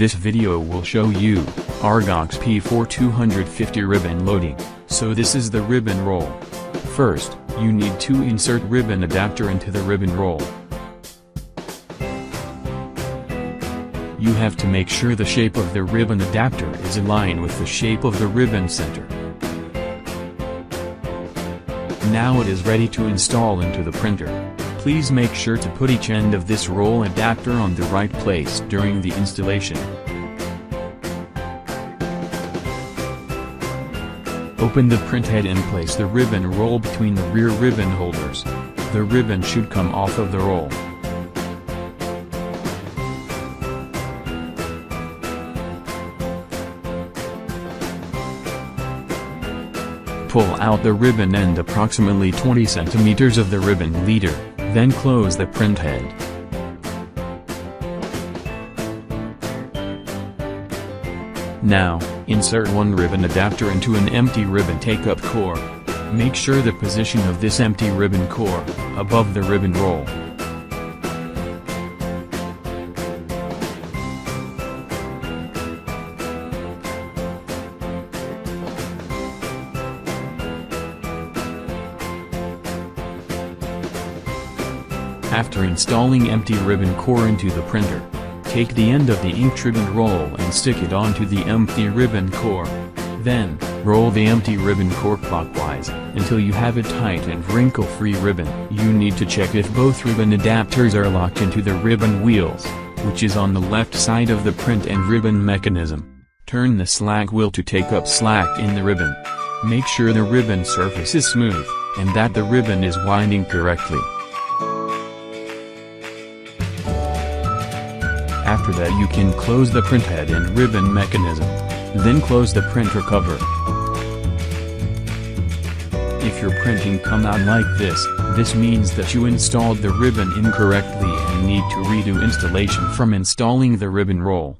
This video will show you Argox P4-250 ribbon loading. So this is the ribbon roll. First, you need to insert ribbon adapter into the ribbon roll. You have to make sure the shape of the ribbon adapter is aligned with the shape of the ribbon center. Now it is ready to install into the printer. Please make sure to put each end of this roll adapter on the right place during the installation. Open the printhead and place the ribbon roll between the rear ribbon holders. The ribbon should come off of the roll. Pull out the ribbon end approximately 20 cm of the ribbon leader, then close the printhead. Now, insert one ribbon adapter into an empty ribbon take-up core. Make sure the position of this empty ribbon core, above the ribbon roll. After installing empty ribbon core into the printer, take the end of the ink ribbon roll and stick it onto the empty ribbon core. Then, roll the empty ribbon core clockwise, until you have a tight and wrinkle-free ribbon. You need to check if both ribbon adapters are locked into the ribbon wheels, which is on the left side of the print and ribbon mechanism. Turn the slack wheel to take up slack in the ribbon. Make sure the ribbon surface is smooth, and that the ribbon is winding correctly. After that you can close the printhead and ribbon mechanism. Then close the printer cover. If your printing come out like this means that you installed the ribbon incorrectly and need to redo installation from installing the ribbon roll.